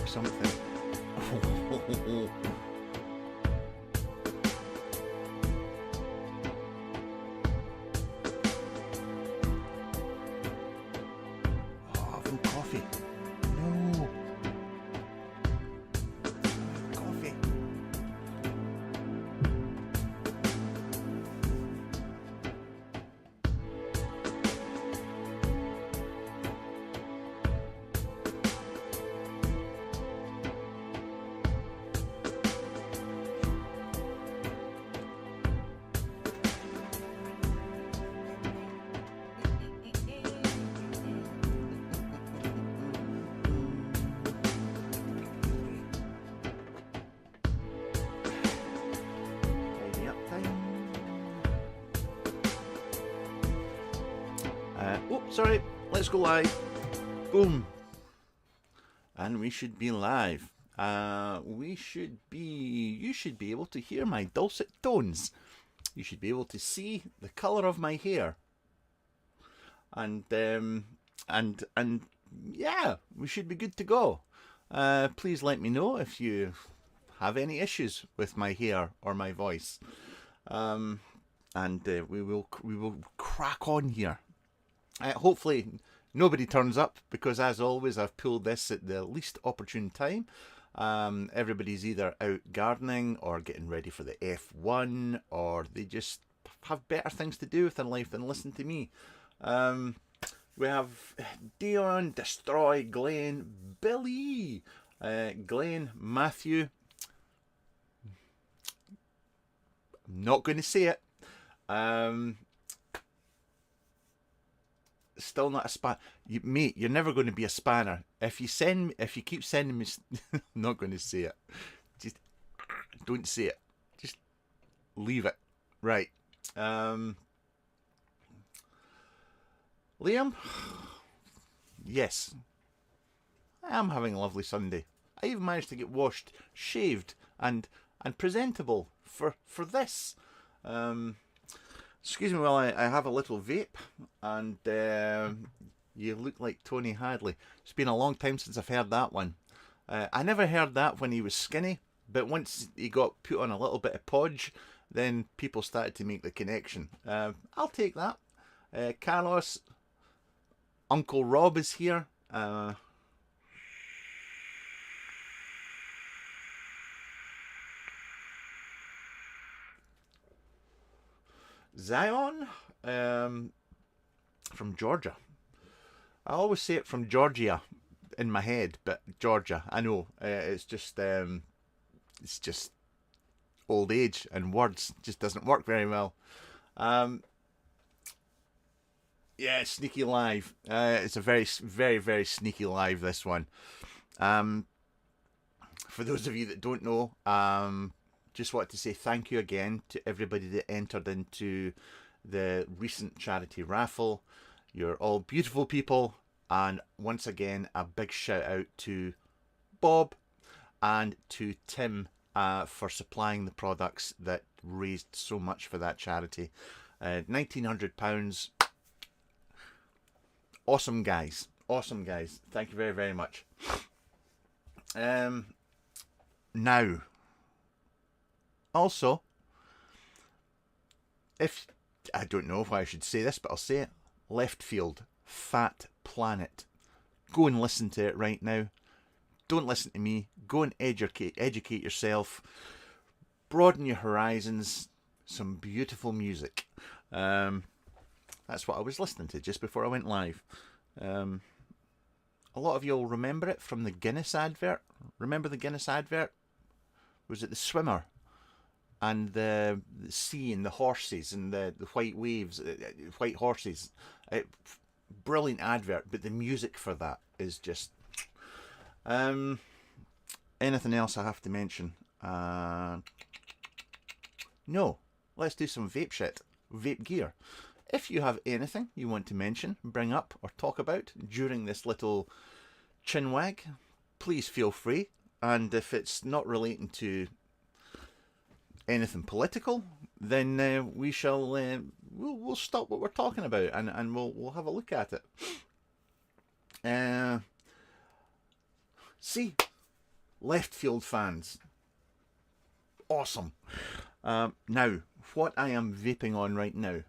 check something. Oh, I've no coffee. No. Coffee. Tidy up time. Oh, sorry. Let's go live. Boom. And we should be live. You should be able to hear my dulcet tones. You should be able to see the colour of my hair. And yeah, we should be good to go. Please let me know if you have any issues with my hair or my voice. We will crack on here. Hopefully nobody turns up, because as always I've pulled this at the least opportune time. Everybody's either out gardening or getting ready for the F1, or they just have better things to do with their life than listen to me. We have Dion, Destroy, Glenn, Billy, Glenn, Matthew. I'm not going to say it. Still not a span. Mate, you're never going to be a spanner. If you keep sending me, I'm not going to say it. Just don't say it. Just leave it. Right. Liam? Yes. I am having a lovely Sunday. I even managed to get washed, shaved, and presentable for this. Excuse me while I have a little vape, and you look like Tony Hadley. It's been a long time since I've heard that one. I never heard that when he was skinny, but once he got put on a little bit of podge, then people started to make the connection. I'll take that. Carlos, Uncle Rob is here. Zion, from Georgia. I always say it from Georgia in my head, but Georgia. I know it's just old age, and words just doesn't work very well. Yeah, sneaky live. It's a very, very, very sneaky live, this one. For those of you that don't know, just wanted to say thank you again to everybody that entered into the recent charity raffle. You're all beautiful people, and once again a big shout out to Bob and to Tim for supplying the products that raised so much for that charity. £1,900. Awesome guys. Awesome guys. Thank you very, very much. Now, also, if I don't know why I should say this, but I'll say it. Left Field, Fat Planet. Go and listen to it right now. Don't listen to me. Go and educate yourself. Broaden your horizons. Some beautiful music. That's what I was listening to just before I went live. A lot of you will remember it from the Guinness advert. Remember the Guinness advert? Was it the swimmer? And the sea and the horses and the white waves, white horses. Brilliant advert, but the music for that is just... anything else I have to mention? No. Let's do some vape shit. Vape gear. If you have anything you want to mention, bring up, or talk about during this little chinwag, please feel free. And if it's not relating to anything political, then we shall we'll stop what we're talking about, and we'll have a look at it. See, Left field fans. Awesome. Now, what I am vaping on right now.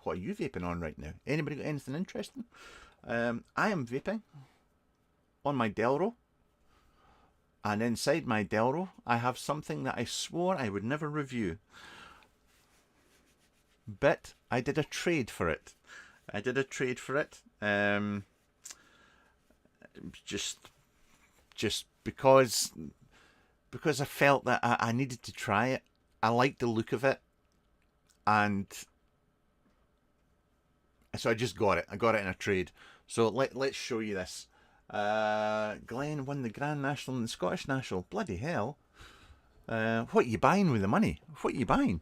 What are you vaping on right now? Anybody got anything interesting? I am vaping on my Delro. And inside my Delro, I have something that I swore I would never review. But I did a trade for it. Just because I felt that I needed to try it. I liked the look of it, and so I just got it. I got it in a trade. So let's show you this. Glenn won the Grand National and the Scottish National. Bloody hell. What are you buying with the money? What are you buying?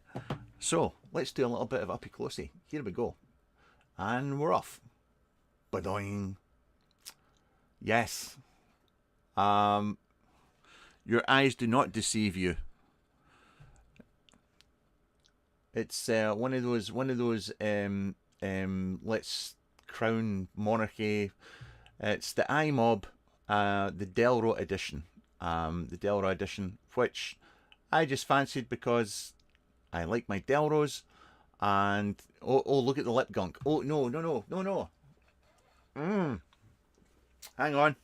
So, let's do a little bit of uppy closey. Here we go. And we're off. Badoing. Yes. Your eyes do not deceive you. It's one of those let's crown monarchy. It's the iMob, the Delro edition. Which I just fancied because I like my Delros. And oh, look at the lip gunk. Oh, no. Hang on.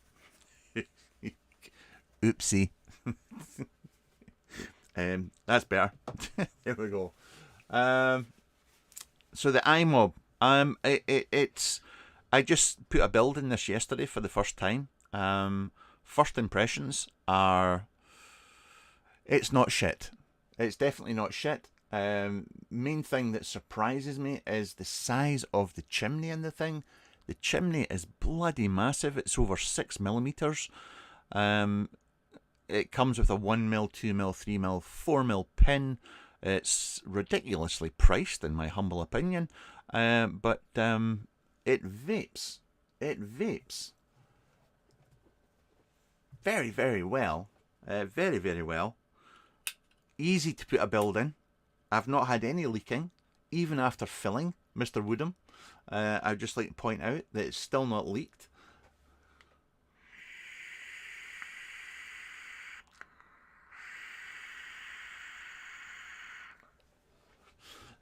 Oopsie. That's better. There we go. So the iMob. It's. I just put a build in this yesterday for the first time. First impressions are. It's not shit. It's definitely not shit. Main thing that surprises me is the size of the chimney in the thing. The chimney is bloody massive. It's over 6mm. It comes with a 1mm, 2mm, 3mm, 4mm pin. It's ridiculously priced, in my humble opinion. But it vapes. It vapes very, very well. Very, very well. Easy to put a build in. I've not had any leaking, even after filling, Mr. Woodham. I'd just like to point out that it's still not leaked.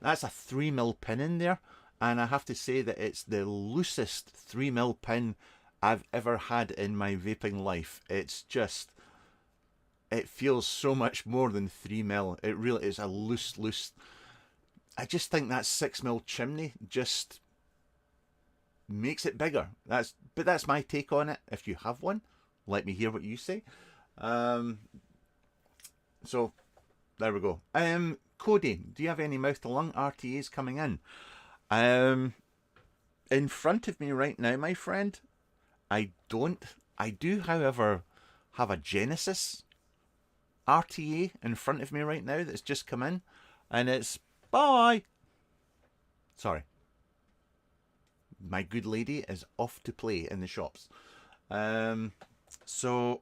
That's a 3mm pin in there, and I have to say that it's the loosest 3mm pin I've ever had in my vaping life. It's just, it feels so much more than 3mm. It really is a loose. I just think that 6mm chimney just makes it bigger. But that's my take on it. If you have one, let me hear what you say. So there we go. Cody, do you have any mouth to lung RTAs coming in? In front of me right now, my friend, I don't. I do, however, have a Genesis RTA in front of me right now that's just come in, and it's bye. Sorry. My good lady is off to play in the shops. So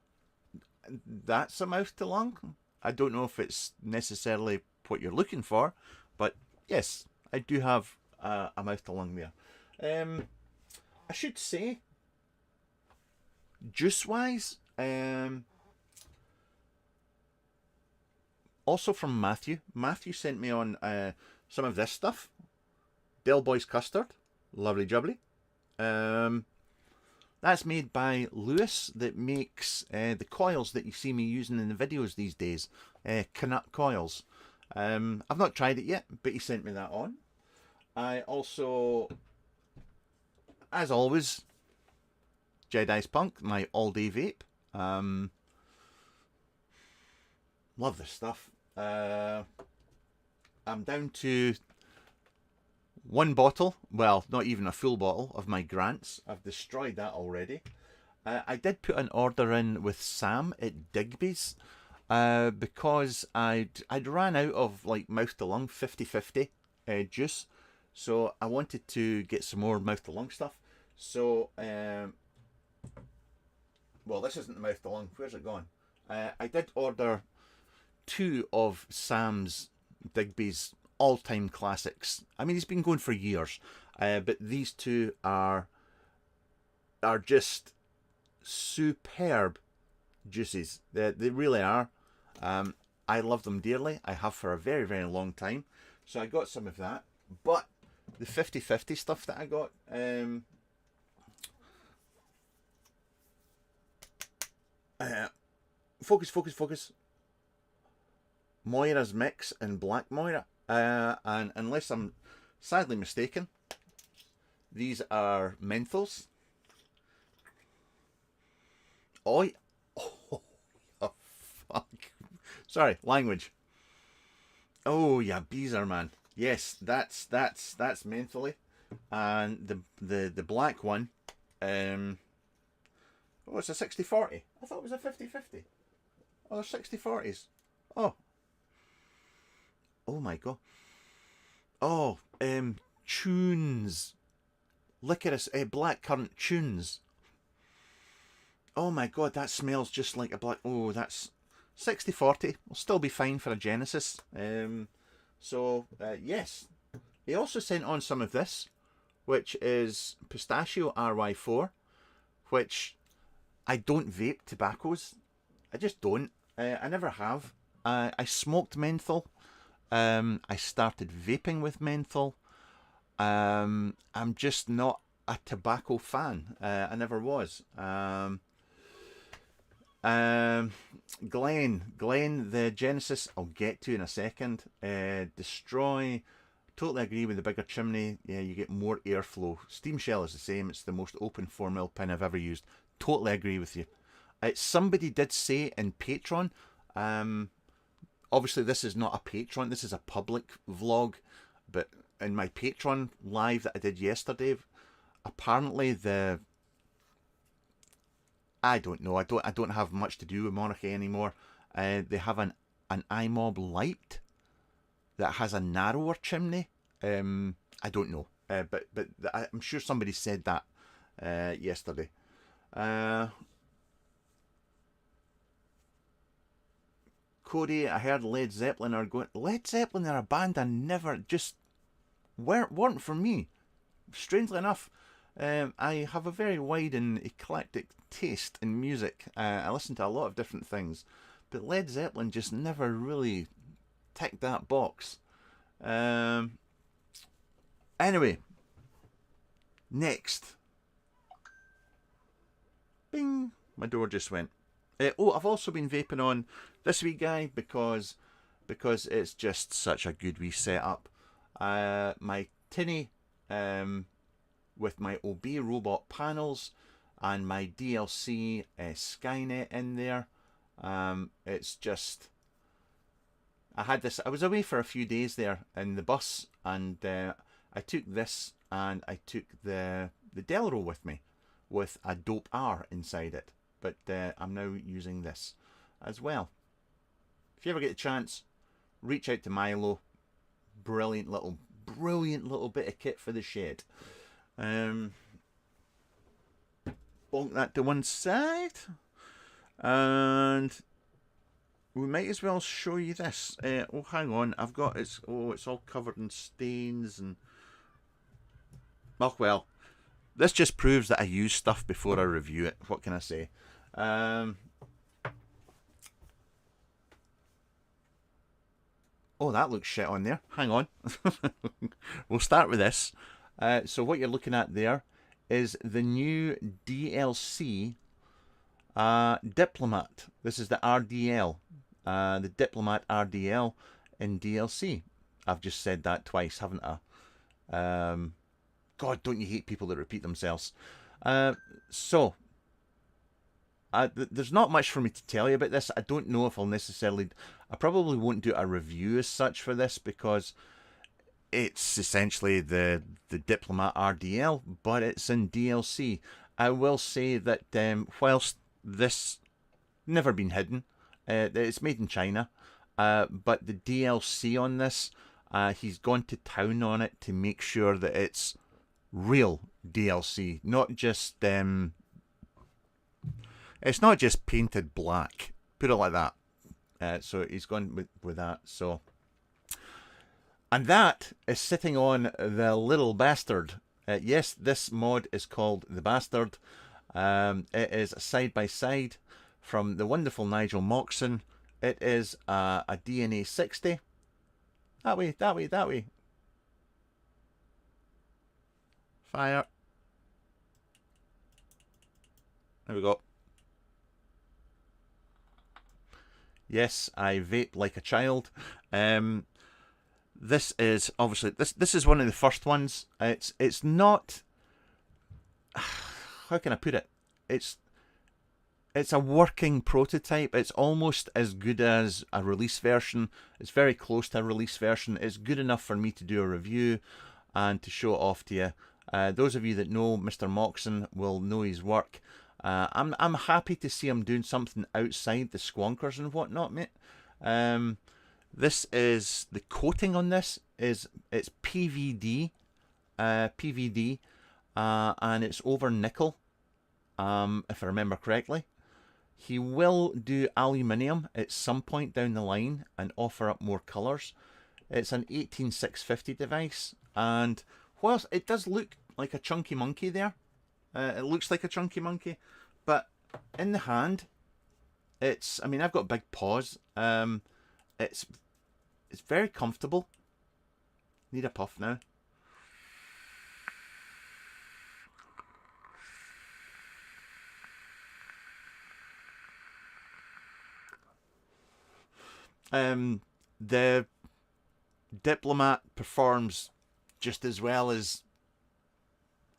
that's a mouth to lung. I don't know if it's necessarily what you're looking for, but yes, I do have a mouth to lung there. I should say, juice wise, also from Matthew. Matthew sent me on some of this stuff. Del Boy's custard, lovely jubbly. That's made by Lewis, that makes the coils that you see me using in the videos these days. Canuck coils. I've not tried it yet, but he sent me that on. I also, as always, Jedi's Punk, my all-day vape. Love this stuff. I'm down to one bottle, well, not even a full bottle, of my Grants. I've destroyed that already. I did put an order in with Sam at Digby's because I'd ran out of like mouth to lung 50-50 juice, so I wanted to get some more mouth to lung stuff. So well, this isn't the mouth to lung. Where's it gone? I did order 2 of Sam's Digby's all-time classics. I mean, he's been going for years, but these 2 are just superb juices. They really are. I love them dearly. I have for a very, very long time. So I got some of that. But the 50/50 stuff that I got, focus. Moira's Mix and Black Moira. And unless I'm sadly mistaken, these are menthols. Oh, oh fuck. Sorry, language. Oh yeah, Beezer, man. Yes, that's mentholy. And the black one, oh, it's a 60/40. I thought it was a 50/50. Oh, they're 60/40s. Oh. Oh my god. Oh, tunes. Licorice, blackcurrant tunes. Oh my god, that smells just like a black... Oh, that's 60/40. Will still be fine for a Genesis. Yes. He also sent on some of this, which is Pistachio RY4, which I don't vape tobaccos. I just don't. I never have. I smoked menthol. I started vaping with menthol. I'm just not a tobacco fan. I never was. Glen, the Genesis, I'll get to in a second. Destroy, totally agree with the bigger chimney. Yeah, you get more airflow. Steam Shell is the same. It's the most open 4mm pin I've ever used. Totally agree with you. Somebody did say in Patreon, obviously this is not a Patreon, this is a public vlog, but in my Patreon live that I did yesterday, apparently I don't know, I don't have much to do with Monarchy anymore. They have an iMob Lite that has a narrower chimney. I don't know, but I'm sure somebody said that yesterday. Cody, I heard Led Zeppelin are going... Led Zeppelin are a band I never just... weren't for me. Strangely enough, I have a very wide and eclectic taste in music. I listen to a lot of different things, but Led Zeppelin just never really ticked that box. Anyway, next. Bing! My door just went. I've also been vaping on this wee guy because it's just such a good wee setup. My tinny with my OB robot panels and my DLC Skynet in there. It's just... I had this... I was away for a few days there in the bus, and I took this and I took the Delro with me with a Dope R inside it. But I'm now using this as well. If you ever get a chance, reach out to Milo. Brilliant little bit of kit for the shed. Bonk that to one side. And we might as well show you this. Oh, hang on. I've got... it's all covered in stains and... Oh, well. This just proves that I use stuff before I review it. What can I say? Oh, that looks shit on there. Hang on. We'll start with this. So what you're looking at there is the new DLC Diplomat. This is the RDL. The Diplomat RDL in DLC. I've just said that twice, haven't I? God, don't you hate people that repeat themselves? There's not much for me to tell you about this. I don't know if I'll necessarily... I probably won't do a review as such for this because it's essentially the Diplomat RDL, but it's in DLC. I will say that whilst this never been hidden, it's made in China, but the DLC on this, he's gone to town on it to make sure that it's real DLC, not just... it's not just painted black. Put it like that. So he's gone with that. So, and that is sitting on the little bastard. Yes, this mod is called the Bastard. It is side by side from the wonderful Nigel Moxon. It is a DNA 60. That way, that way, that way. Fire. There we go. Yes, I vape like a child. This is obviously this is one of the first ones. It's not. How can I put it? It's a working prototype. It's almost as good as a release version. It's very close to a release version. It's good enough for me to do a review and to show it off to you. Those of you that know Mr. Moxon will know his work. I'm happy to see him doing something outside the squonkers and whatnot, mate. This is the coating on this it's PVD, and it's over nickel, if I remember correctly. He will do aluminium at some point down the line and offer up more colours. It's an 18650 device, and whilst it does look like a chunky monkey there, it looks like a chunky monkey, but in the hand, I mean, I've got big paws. It's very comfortable. Need a puff now. The Diplomat performs just as well as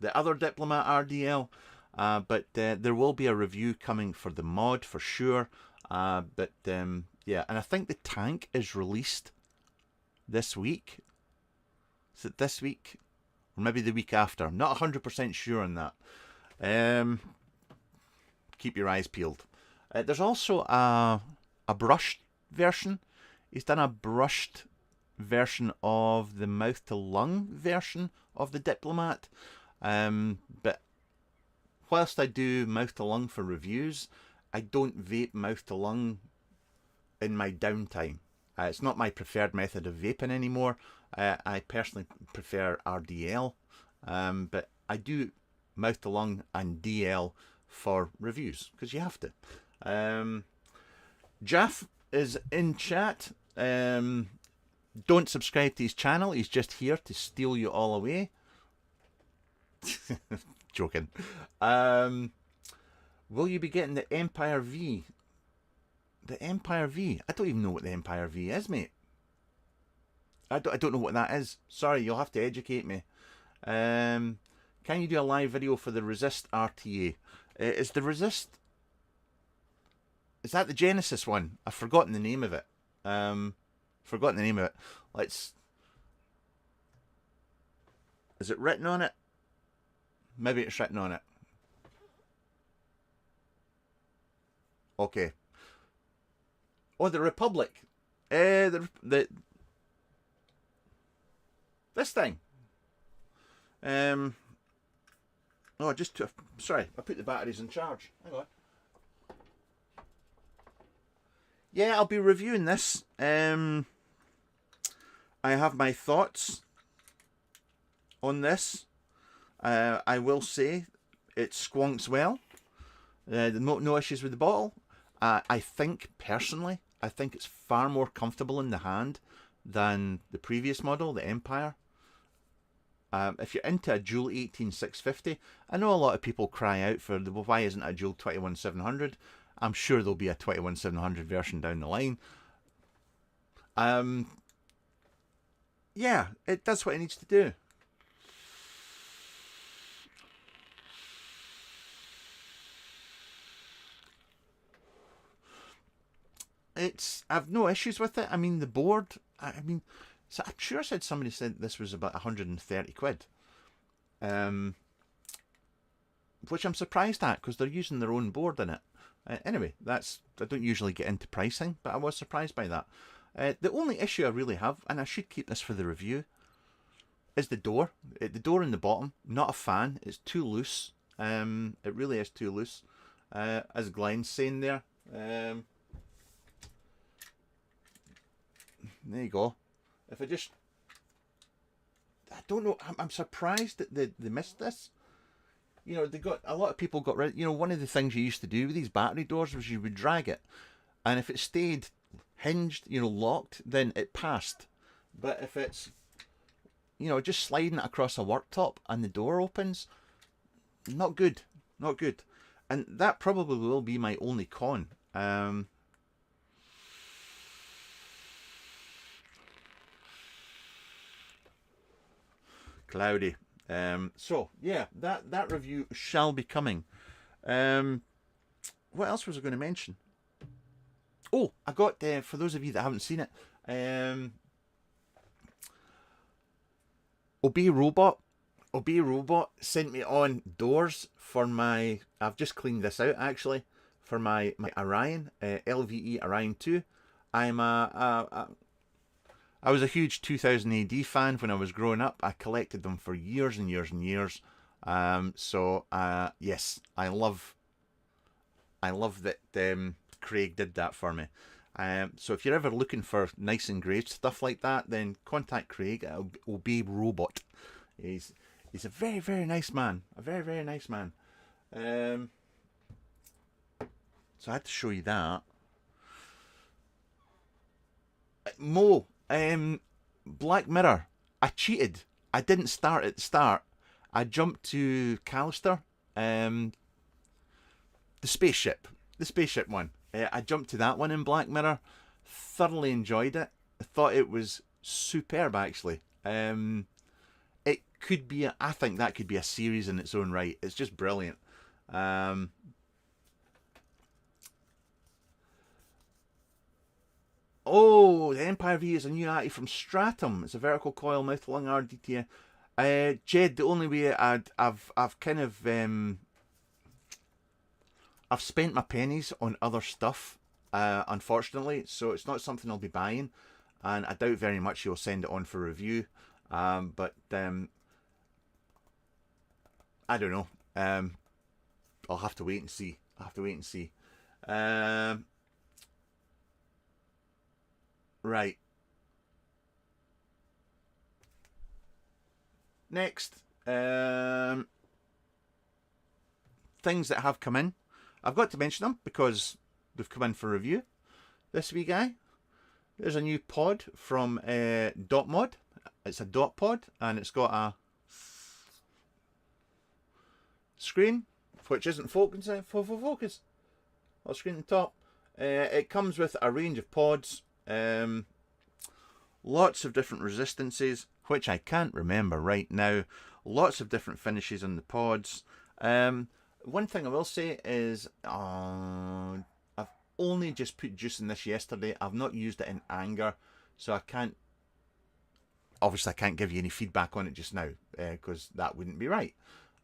the other Diplomat RDL, but there will be a review coming for the mod for sure. Yeah, and I think the tank is released this week. Is it this week? Or maybe the week after. I'm not 100% sure on that. Keep your eyes peeled. There's also a brushed version. He's done a brushed version of the mouth to lung version of the Diplomat. But whilst I do mouth to lung for reviews, I don't vape mouth to lung in my downtime. It's not my preferred method of vaping anymore. I personally prefer RDL, but I do mouth to lung and DL for reviews because you have to. Jaff is in chat. Don't subscribe to his channel. He's just here to steal you all away. Joking. Will you be getting the Empire V? The Empire V? I don't even know what the Empire V is, mate. I don't know what that is. Sorry, you'll have to educate me. Can you do a live video for the Resist RTA? Is the Resist... Is that the Genesis one? I've forgotten the name of it. Forgotten the name of it. Let's... Is it written on it? Maybe it's written on it. Okay. Oh, the Republic. This thing. Oh, sorry, I put the batteries in charge. Hang on. Yeah, I'll be reviewing this. I have my thoughts on this. I will say it squonks well. No issues with the bottle. I think, personally, I think it's far more comfortable in the hand than the previous model, the Empire. If you're into a dual 18650, I know a lot of people cry out for why isn't a dual 21700. I'm sure there'll be a 21700 version down the line. Yeah, it does what it needs to do. I've no issues with it. I mean, the board, I'm sure I said somebody said this was about 130 quid. Which I'm surprised at because they're using their own board in it. Anyway, I don't usually get into pricing, but I was surprised by that. The only issue I really have, and I should keep this for the review, is the door. The door in the bottom, not a fan. It's too loose. It really is too loose. As Glenn's saying there. There you go. If I don't know, I'm surprised that they missed this. You know, they got a lot of people got rid. You know, one of the things you used to do with these battery doors was you would drag it, and if it stayed hinged, you know, locked, then it passed. But if it's, you know, just sliding it across a worktop and the door opens, not good, not good. And that probably will be my only con. Cloudy. So yeah, that review shall be coming. What else was I going to mention? Oh, I got for those of you that haven't seen it, Obey Robot. Obey Robot sent me on doors for my. I've just cleaned this out actually for my Orion LVE Orion 2. I was a huge 2000 AD fan when I was growing up. I collected them for years and years and years. So yes, I love that Craig did that for me. So if you're ever looking for nice engraved stuff like that, then contact Craig at Obey Robot. He's a very, very nice man. A very, very nice man. So I had to show you that. Mo, Black Mirror. I cheated. I didn't start at the start. I jumped to Callister. The spaceship one. I jumped to that one in Black Mirror. Thoroughly enjoyed it. I thought it was superb, actually. It could be. I think that could be a series in its own right. It's just brilliant. Oh, the Empire V is a new arty from Stratum. It's a vertical coil mouth lung RDTA. Jed, the only way I've kind of I've spent my pennies on other stuff, unfortunately, so it's not something I'll be buying, and I doubt very much you'll send it on for review. But I don't know. I'll have to wait and see. Right. Next, things that have come in. I've got to mention them because they've come in for review. This wee guy. There's a new pod from Dot Mod. It's a dot pod and it's got a screen which isn't focusing. Focus. Or screen on top. It comes with a range of pods. Lots of different resistances, which I can't remember right now. Lots of different finishes on the pods. One thing I will say is I've only just put juice in this yesterday. I've not used it in anger, so I can't. Obviously, I can't give you any feedback on it just now because that wouldn't be right.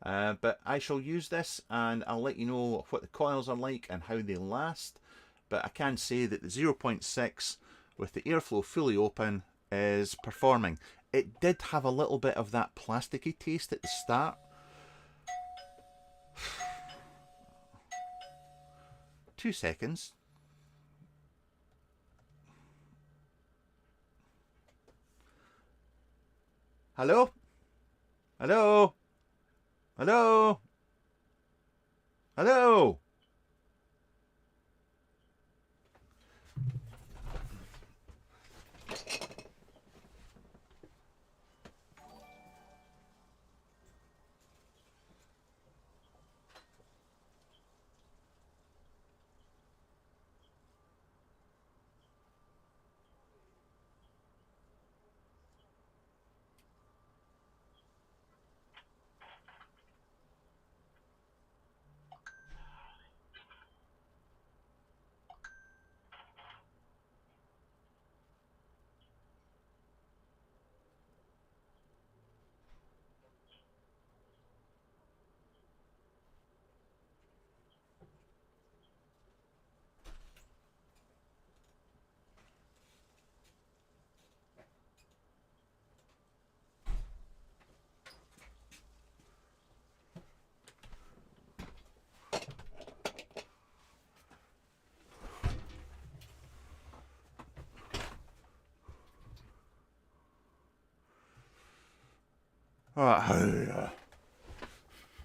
But I shall use this and I'll let you know what the coils are like and how they last. But I can say that the 0.6 with the airflow fully open is performing. It did have a little bit of that plasticky taste at the start. Two seconds. Hello? Hello? Hello? Hello?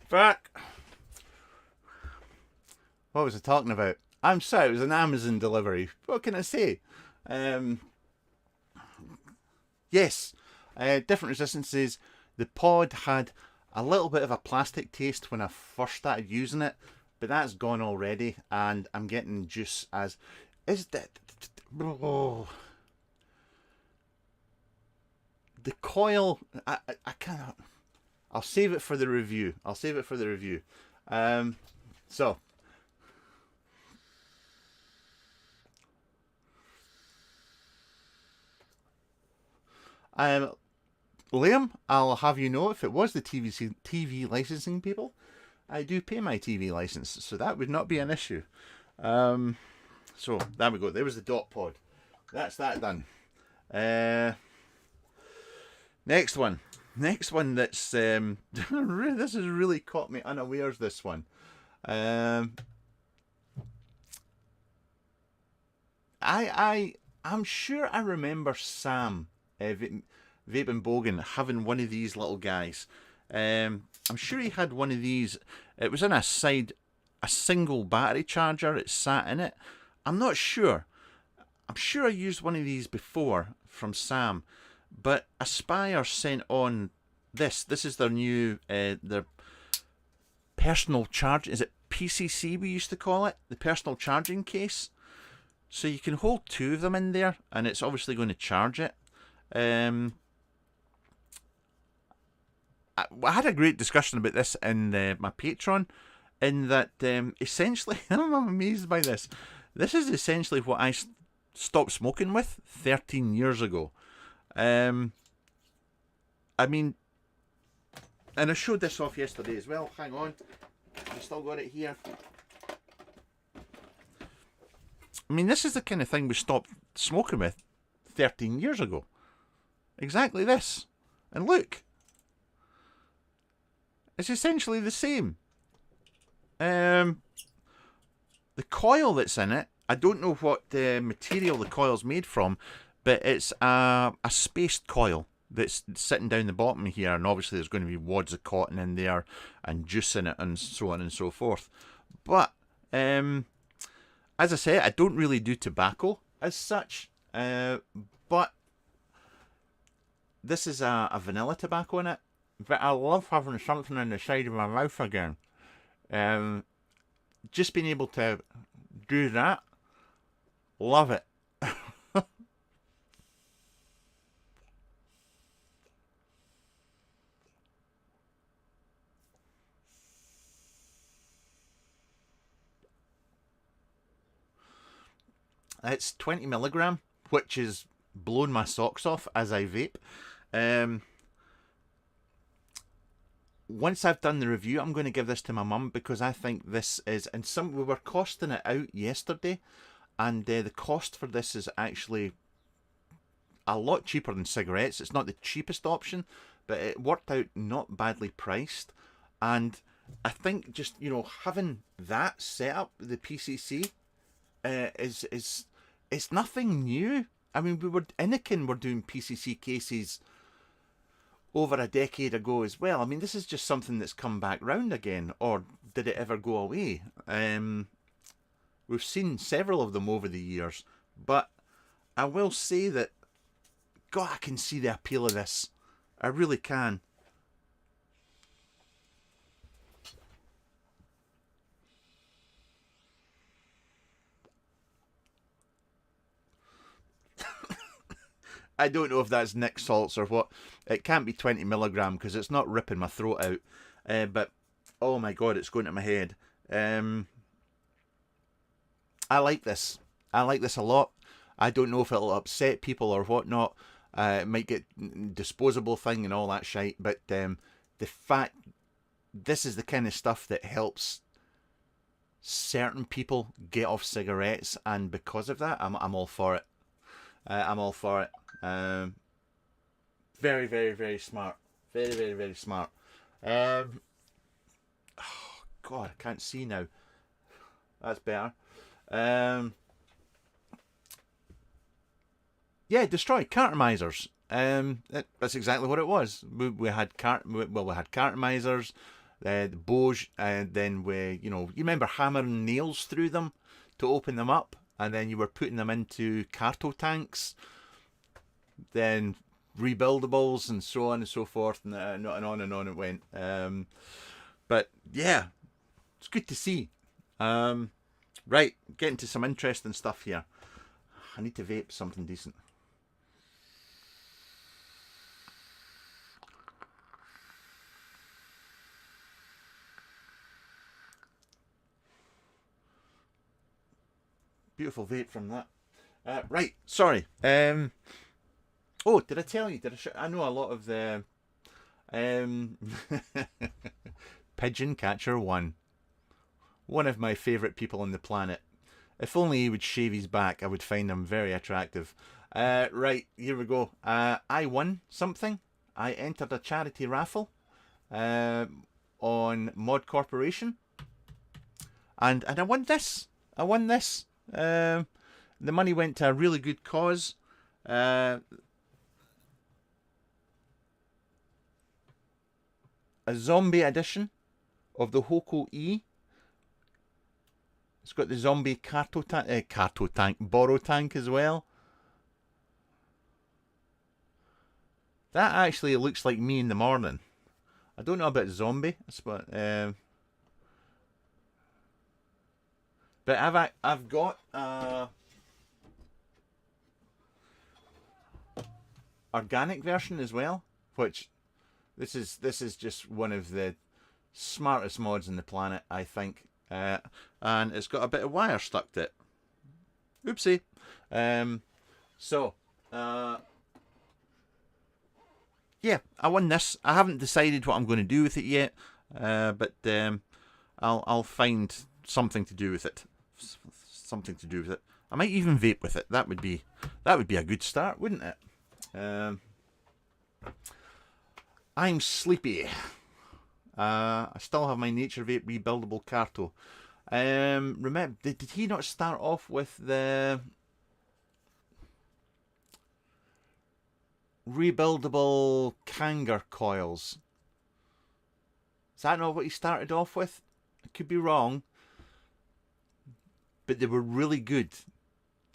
Back. What was I talking about? I'm sorry, it was an Amazon delivery. What can I say? Yes, different resistances. The pod had a little bit of a plastic taste when I first started using it, but that's gone already, and I'm getting juice as is that. Oh, the coil. I cannot. I'll save it for the review. So. Liam, I'll have you know, if it was the TV licensing people, I do pay my TV license, so that would not be an issue. So there we go. There was the dot pod. That's that done. Next one. That's this has really caught me unawares. This one. I'm sure I remember Sam. Vaping Bogan having one of these little guys. I'm sure he had one of these. It was in a single battery charger. It sat in it. I'm not sure. I'm sure I used one of these before from Sam, but Aspire sent on this. This is their new their personal charge. Is it PCC we used to call it? The personal charging case. So you can hold two of them in there, and it's obviously going to charge it. I had a great discussion about this in my Patreon, in that essentially, I'm amazed by this. This is essentially what I stopped smoking with 13 years ago. I mean, and I showed this off yesterday as well. Hang on, I still got it here. I mean, this is the kind of thing we stopped smoking with 13 years ago. Exactly this. And look. It's essentially the same. The coil that's in it, I don't know what material the coil's made from, but it's a spaced coil that's sitting down the bottom here, and obviously there's going to be wads of cotton in there and juice in it and so on and so forth. But as I say, I don't really do tobacco as such, but this is a vanilla tobacco in it. But I love having something on the side of my mouth again. Just being able to do that, love it. It's 20 milligram, which is blown my socks off as I vape. Once I've done the review, I'm going to give this to my mum, because I think this is, and we were costing it out yesterday, and the cost for this is actually a lot cheaper than cigarettes. It's not the cheapest option, but it worked out not badly priced. And I think just, having that set up, the PCC, it's nothing new. I mean, Anakin were doing PCC cases over a decade ago as well. I mean, this is just something that's come back round again, or did it ever go away? We've seen several of them over the years, but I will say that, God, I can see the appeal of this. I really can. I don't know if that's Nick salts or what. It can't be 20 milligram because it's not ripping my throat out. But, oh my God, it's going to my head. I like this. I like this a lot. I don't know if it'll upset people or whatnot. It might get disposable thing and all that shite. But the fact, this is the kind of stuff that helps certain people get off cigarettes. And because of that, I'm all for it. I'm all for it. Very, very, very smart. Very, very, very smart. Oh, God, I can't see now. That's better. Yeah, destroy cartomizers. That's exactly what it was. We had cartomizers. the Bose, and then you remember hammering nails through them to open them up, and then you were putting them into carto tanks, then rebuildables, and so on and so forth, and on and on it went. But yeah, it's good to see. Right, getting to some interesting stuff here. I need to vape something decent. Beautiful vape from that. Right, sorry. Oh, did I tell you? I know a lot of the Pigeon Catcher 1. One of my favourite people on the planet. If only he would shave his back, I would find him very attractive. Right, here we go. I won something. I entered a charity raffle on Mod Corporation. And I won this. The money went to a really good cause. A zombie edition of the Hoko E. It's got the zombie Boro tank as well. That actually looks like me in the morning. I don't know about zombie, but I've got organic version as well, which this is just one of the smartest mods on the planet, I think. And it's got a bit of wire stuck to it. Oopsie. Yeah, I won this. I haven't decided what I'm going to do with it yet, but I'll find something to do with it. I might even vape with it. That would be a good start, wouldn't it? I'm sleepy. I still have my Nature Vape rebuildable carto. Remember, did he not start off with the rebuildable Kanger coils? Is that not what he started off with? I could be wrong, but they were really good.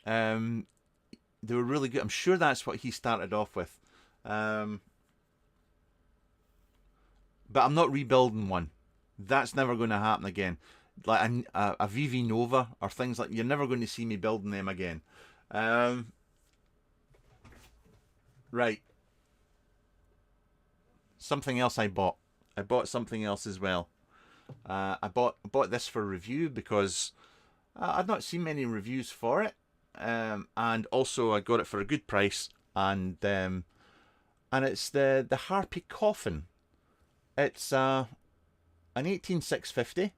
I'm sure that's what he started off with. But I'm not rebuilding one. That's never going to happen again. Like a VV Nova or things like, you're never going to see me building them again. Right. Something else I bought. I bought something else as well. I bought this for review because I'd not seen many reviews for it. And also I got it for a good price. And it's the Harpy Coffin. It's an 18650.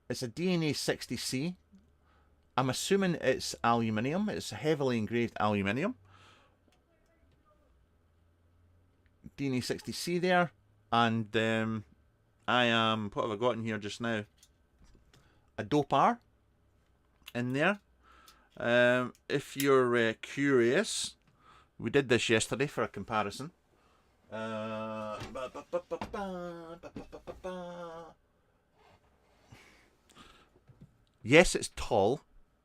It's a DNA 60C. I'm assuming it's aluminium. It's heavily engraved aluminium. DNA 60C there. And I am... What have I got in here just now? A Dope R in there. If you're curious... We did this yesterday for a comparison. Yes, it's tall.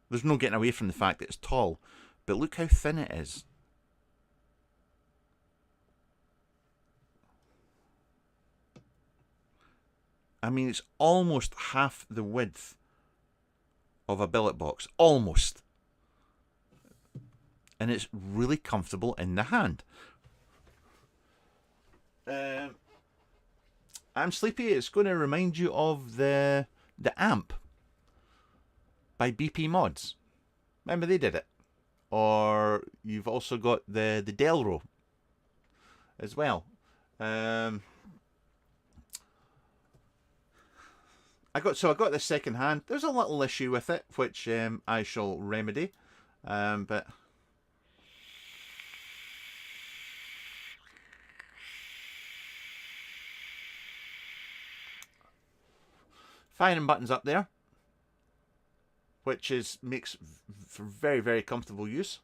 There's no getting away from the fact that it's tall. But look how thin it is. I mean, it's almost half the width of a billet box. Almost. And it's really comfortable in the hand. I'm sleepy. It's going to remind you of the amp by BP Mods. Remember they did it. Or you've also got the Delro as well. I got this second hand. There's a little issue with it, which I shall remedy. But firing buttons up there, which makes for very, very comfortable use.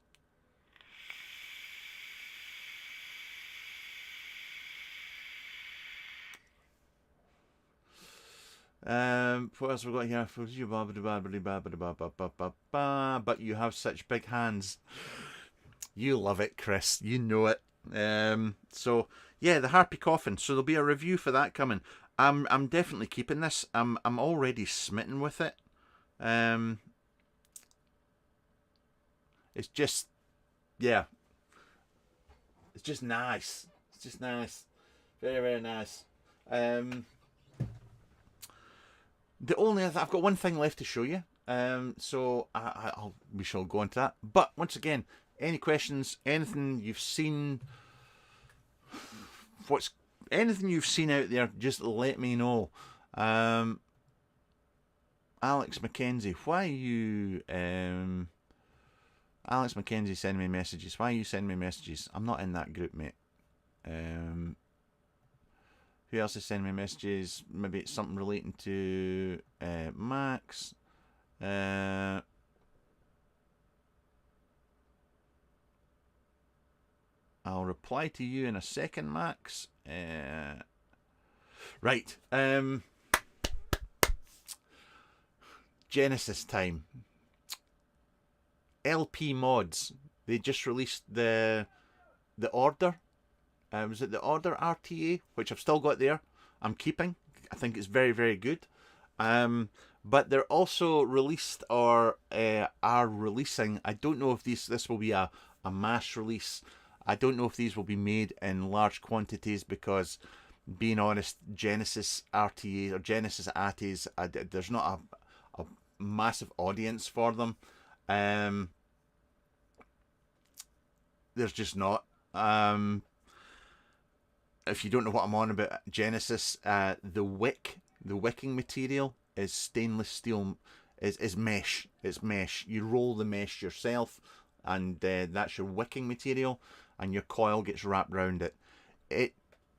What else have we got here? But you have such big hands. You love it, Chris. You know it. So yeah, the Harpy Coffin. So there'll be a review for that coming. I'm definitely keeping this. I'm already smitten with it. It's just, yeah, it's just nice. It's just nice. Very, very nice. The only other, I've got one thing left to show you. So we shall go on to that. But once again, any questions, anything you've seen, anything you've seen out there, just let me know. Alex McKenzie, why are you Alex McKenzie sending me messages? Why are you sending me messages? I'm not in that group, mate. Who else is sending me messages? Maybe it's something relating to Max. I'll reply to you in a second, Max. Right. Genesis time. LP mods. They just released the Order. Was it the Order RTA, which I've still got there. I'm keeping. I think it's very, very good. But they're also released or are releasing. I don't know if this will be a mass release. I don't know if these will be made in large quantities because, being honest, Genesis RTA or Genesis ATs, there's not a massive audience for them. There's just not. If you don't know what I'm on about Genesis, the wicking material is stainless steel, is mesh. It's mesh. You roll the mesh yourself, and that's your wicking material, and your coil gets wrapped around it. It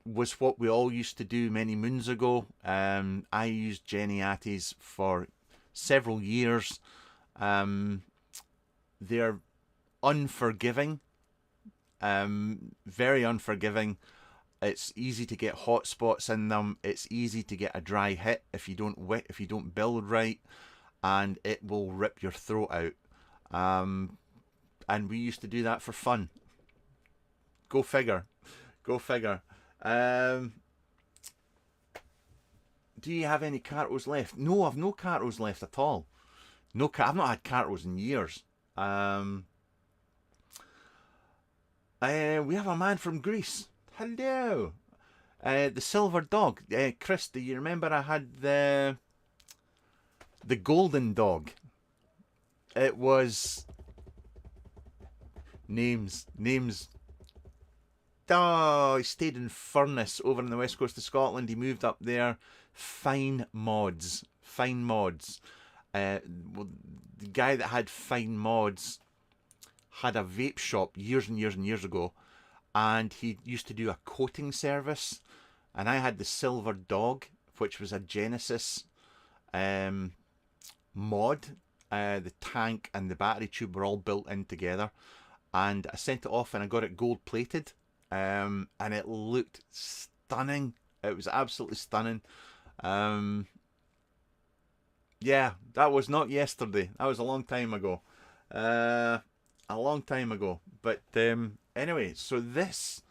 was what we all used to do many moons ago. I used Jenny Atties for several years. They're unforgiving, very unforgiving. It's easy to get hot spots in them. It's easy to get a dry hit if you don't build right, and it will rip your throat out. And we used to do that for fun. Go figure. Go figure. Do you have any cartos left? No, I've no cartos left at all. I've not had cartos in years. We have a man from Greece. Hello. The silver dog. Chris, do you remember I had the golden dog? It was names. Oh, he stayed in Furness over on the west coast of Scotland. He moved up there. Fine mods. The guy that had Fine Mods had a vape shop years and years ago, and he used to do a coating service, and I had the Silver Dog, which was a Genesis mod. The tank and the battery tube were all built in together, and I sent it off and I got it gold plated, and it looked stunning. It was absolutely stunning. Yeah, that was not yesterday. That was a long time ago. But anyway, so this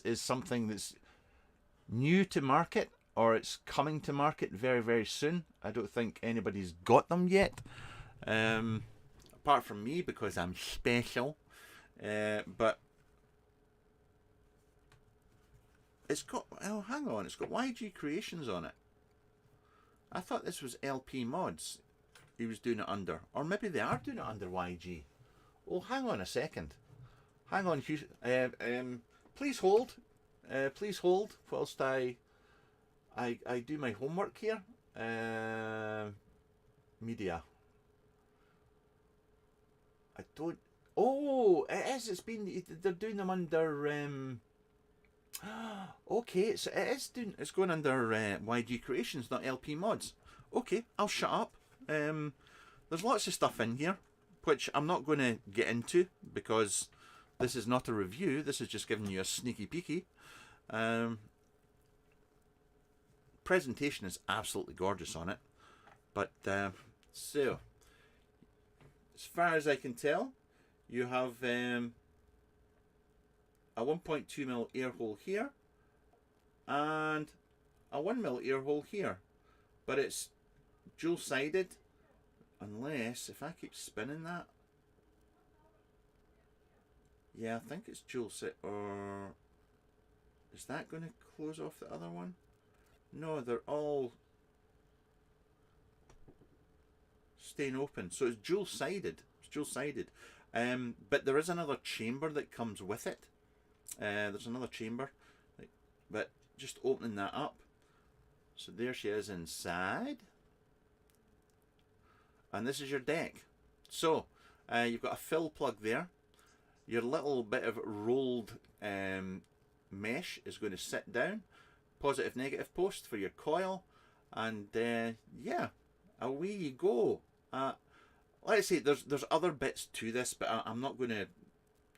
is something that's new to market, or it's coming to market very, very soon. I don't think anybody's got them yet, apart from me, because I'm special. But it's got, oh, hang on, it's got YG Creations on it. I thought this was LP Mods he was doing it under. Or maybe they are doing it under YG. Oh, hang on a second. Hang on, please hold. Please hold whilst I do my homework here. Media. I don't... Oh, it is. It's been... They're doing them under... Okay, so it's going under YG Creations, not LP Mods. Okay, I'll shut up. There's lots of stuff in here, which I'm not going to get into, because this is not a review. This is just giving you a sneaky peeky. presentation is absolutely gorgeous on it. But so, as far as I can tell, you have a 1.2mm air hole here and a 1mm air hole here, but it's dual sided, unless if I keep spinning that, yeah, I think it's dual sided. Or is that going to close off the other one? No, they're all staying open, so it's dual sided. It's dual sided, but there is another chamber that comes with it. There's another chamber, but just opening that up, so there she is inside, and this is your deck. So you've got a fill plug there. Your little bit of rolled mesh is going to sit down. Positive negative post for your coil, and yeah, away you go. Like I say, there's other bits to this, but I'm not going to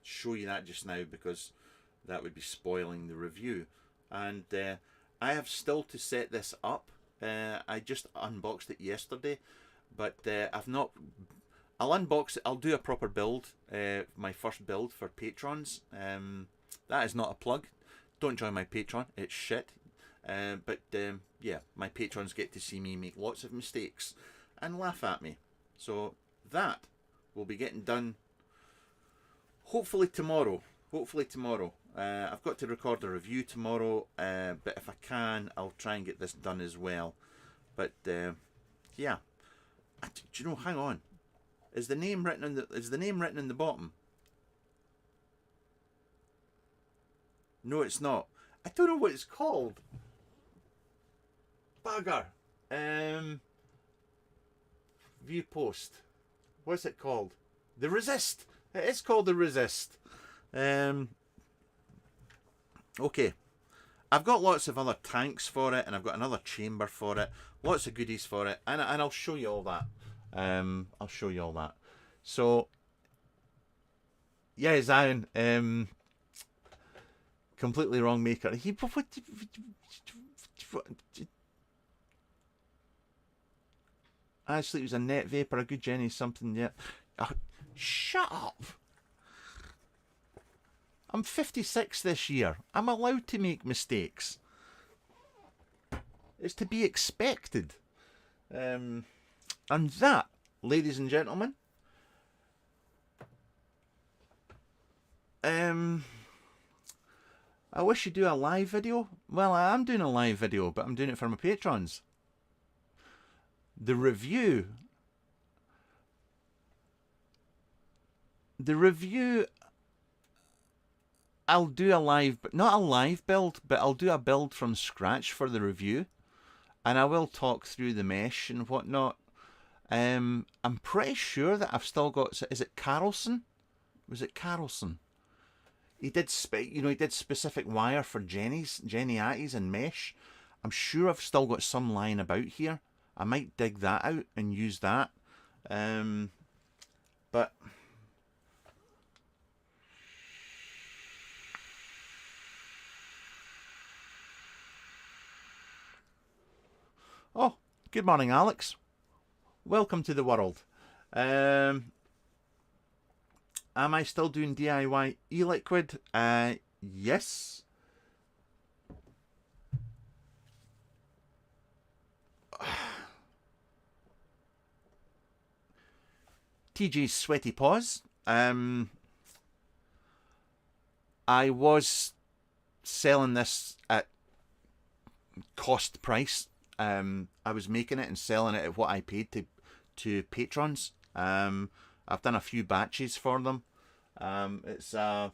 show you that just now because that would be spoiling the review. And I have still to set this up. I just unboxed it yesterday, but I've not. I'll unbox it. I'll do a proper build, my first build for patrons. That is not a plug. Don't join my Patreon. It's shit. But yeah, my patrons get to see me make lots of mistakes and laugh at me. So that will be getting done hopefully tomorrow. Hopefully tomorrow. I've got to record a review tomorrow, but if I can, I'll try and get this done as well. But yeah, do you know? Hang on. Is the name written on the? Is the name written in the bottom? No, it's not. I don't know what it's called. Bugger. View post. What's it called? The Resist. It is called the Resist. Okay. I've got lots of other tanks for it, and I've got another chamber for it. Lots of goodies for it, and I'll show you all that. I'll show you all that. So, yeah, Zion. Completely wrong maker. Actually, it was a net vapor, a good Jenny, something. Yeah. Shut up. I'm 56 this year. I'm allowed to make mistakes. It's to be expected. And that, ladies and gentlemen, I wish you'd do a live video. Well, I am doing a live video, but I'm doing it for my patrons. The review, I'll do a live, but not a live build, but I'll do a build from scratch for the review, and I will talk through the mesh and whatnot. I'm pretty sure that I've still got. Is it Carlson? Was it Carlson? He did he did specific wire for Jenny Atties and mesh. I'm sure I've still got some lying about here. I might dig that out and use that. But oh, good morning, Alex. Welcome to the world. Am I still doing DIY e-liquid? Yes. TJ's sweaty paws. I was selling this at cost price. I was making it and selling it at what I paid to patrons. I've done a few batches for them. It's a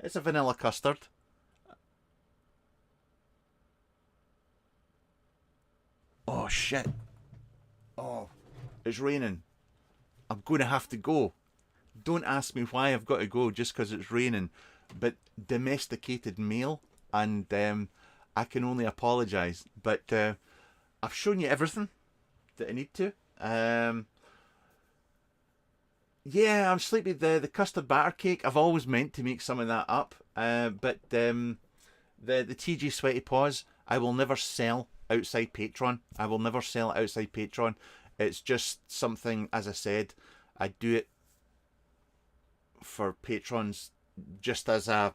vanilla custard. Oh shit. Oh, it's raining. I'm going to have to go. Don't ask me why I've got to go just because it's raining. But domesticated male, and I can only apologise. But I've shown you everything that I need to. Yeah, I'm sleepy. The custard batter cake, I've always meant to make some of that up. But the TG Sweaty Paws, I will never sell outside Patreon. I will never sell it outside Patreon. It's just something, as I said, I do it for patrons just as a,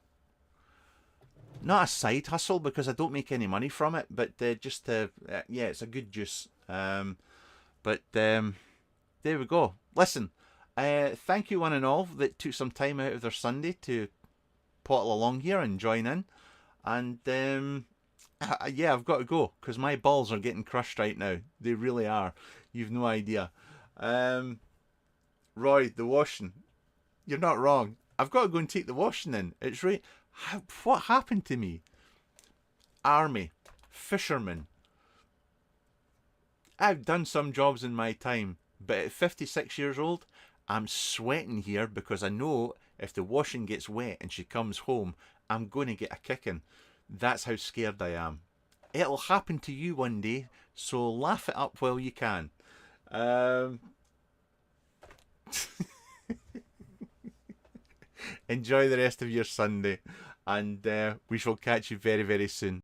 not a side hustle because I don't make any money from it, but just to, yeah, it's a good juice. But there we go. Listen, thank you one and all that took some time out of their Sunday to pottle along here and join in. And yeah, I've got to go because my balls are getting crushed right now. They really are. You've no idea. Roy, the washing. You're not wrong. I've got to go and take the washing in. It's right. What happened to me? Army, fisherman. I've done some jobs in my time, but at 56 years old, I'm sweating here because I know if the washing gets wet and she comes home, I'm going to get a kicking. That's how scared I am. It'll happen to you one day, so laugh it up while you can. Enjoy the rest of your Sunday, and we shall catch you very, very soon.